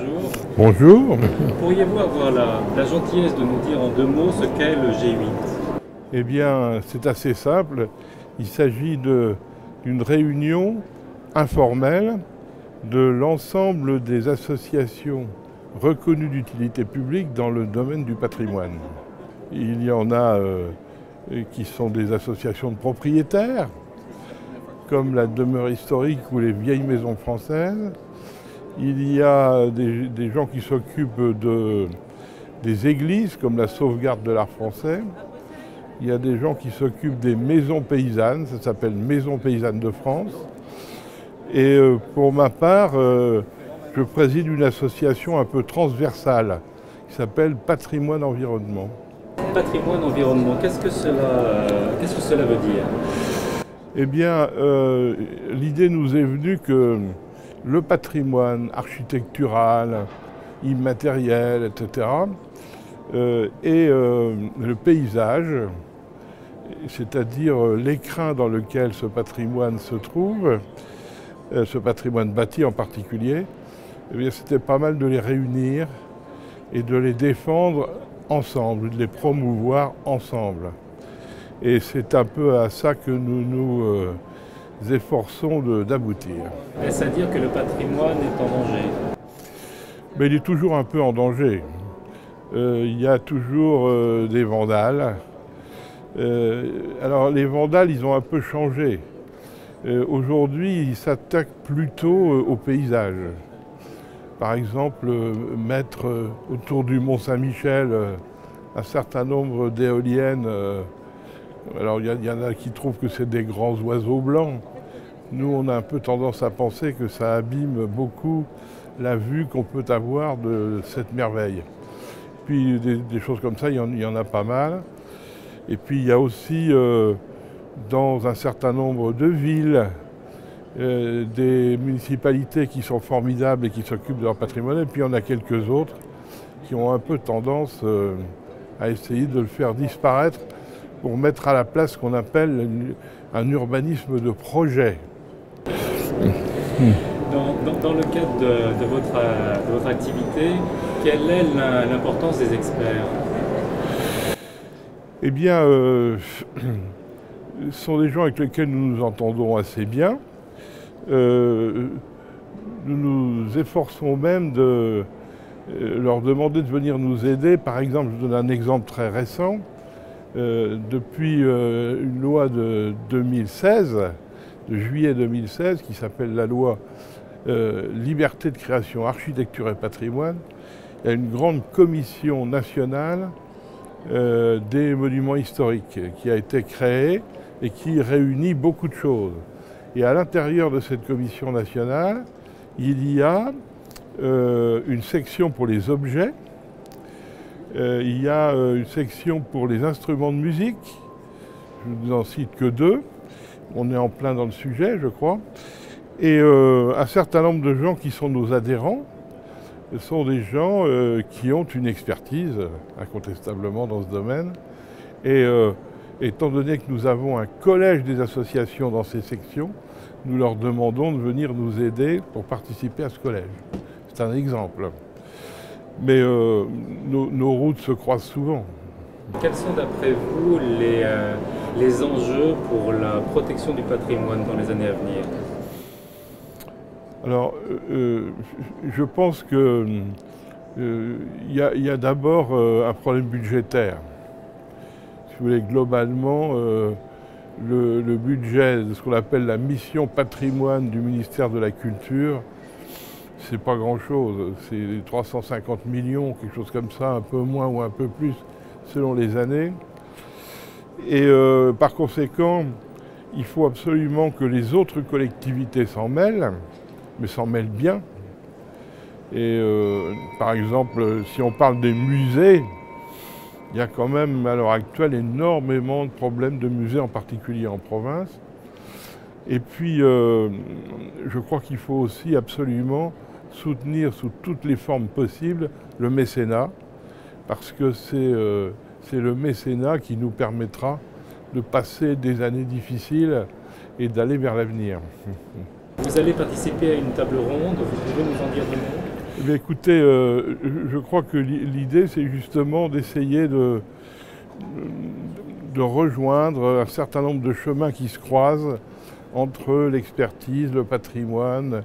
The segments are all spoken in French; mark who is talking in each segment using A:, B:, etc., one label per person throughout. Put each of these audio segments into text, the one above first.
A: bonjour.
B: Bonjour.
A: Pourriez-vous avoir la gentillesse de nous dire en 2 mots ce qu'est le G8?
B: Eh bien, c'est assez simple. Il s'agit d'une réunion informelle de l'ensemble des associations reconnues d'utilité publique dans le domaine du patrimoine. Il y en a qui sont des associations de propriétaires, comme la demeure historique ou les vieilles maisons françaises. Il y a des gens qui s'occupent des églises, comme la sauvegarde de l'art français. Il y a des gens qui s'occupent des maisons paysannes, ça s'appelle Maisons paysannes de France. Et pour ma part, je préside une association un peu transversale qui s'appelle Patrimoine Environnement.
A: Patrimoine environnement, qu'est-ce que cela veut dire?
B: Eh bien, l'idée nous est venue que le patrimoine architectural, immatériel, etc., et le paysage, c'est-à-dire l'écrin dans lequel ce patrimoine se trouve, ce patrimoine bâti en particulier, eh bien, c'était pas mal de les réunir et de les défendre ensemble, de les promouvoir ensemble. Et c'est un peu à ça que nous nous efforçons d'aboutir.
A: Est-ce à dire que le patrimoine est en danger?
B: Mais il est toujours un peu en danger. Il y a toujours des vandales. Alors les vandales, ils ont un peu changé. Aujourd'hui, ils s'attaquent plutôt au paysage. Par exemple, mettre autour du Mont-Saint-Michel un certain nombre d'éoliennes. Alors il y en a qui trouvent que c'est des grands oiseaux blancs. Nous, on a un peu tendance à penser que ça abîme beaucoup la vue qu'on peut avoir de cette merveille. Puis des choses comme ça, il y en a pas mal. Et puis il y a aussi dans un certain nombre de villes des municipalités qui sont formidables et qui s'occupent de leur patrimoine. Et puis il y en a quelques autres qui ont un peu tendance à essayer de le faire disparaître pour mettre à la place ce qu'on appelle un urbanisme de projet.
A: Dans le cadre de votre activité, quelle est l'importance des experts?
B: Eh bien, ce sont des gens avec lesquels nous nous entendons assez bien. Nous nous efforçons même de leur demander de venir nous aider. Par exemple, je vous donne un exemple très récent. Depuis une loi de 2016, de juillet 2016, qui s'appelle la loi Liberté de création, architecture et patrimoine, il y a une grande commission nationale des monuments historiques qui a été créée et qui réunit beaucoup de choses. Et à l'intérieur de cette commission nationale, il y a une section pour les objets, il y a une section pour les instruments de musique, je ne vous en cite que 2, on est en plein dans le sujet je crois, et un certain nombre de gens qui sont nos adhérents sont des gens qui ont une expertise incontestablement dans ce domaine, et étant donné que nous avons un collège des associations dans ces sections, nous leur demandons de venir nous aider pour participer à ce collège. C'est un exemple. Mais nos routes se croisent souvent.
A: Quels sont d'après vous les enjeux pour la protection du patrimoine dans les années à venir?
B: Alors, je pense qu'il y a d'abord un problème budgétaire. Si vous voulez, globalement, le budget de ce qu'on appelle la mission patrimoine du ministère de la Culture, c'est pas grand-chose. C'est 350 millions, quelque chose comme ça, un peu moins ou un peu plus, selon les années. Et par conséquent, il faut absolument que les autres collectivités s'en mêlent, mais s'en mêlent bien. Et par exemple, si on parle des musées, il y a quand même à l'heure actuelle énormément de problèmes de musées, en particulier en province. Et puis, je crois qu'il faut aussi absolument soutenir sous toutes les formes possibles le mécénat, parce que c'est le mécénat qui nous permettra de passer des années difficiles et d'aller vers l'avenir.
A: Vous allez participer à une table ronde, vous pouvez nous en dire des mots?
B: Eh bien, écoutez, je crois que l'idée, c'est justement d'essayer de rejoindre un certain nombre de chemins qui se croisent entre l'expertise, le patrimoine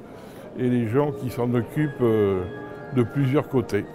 B: et les gens qui s'en occupent de plusieurs côtés.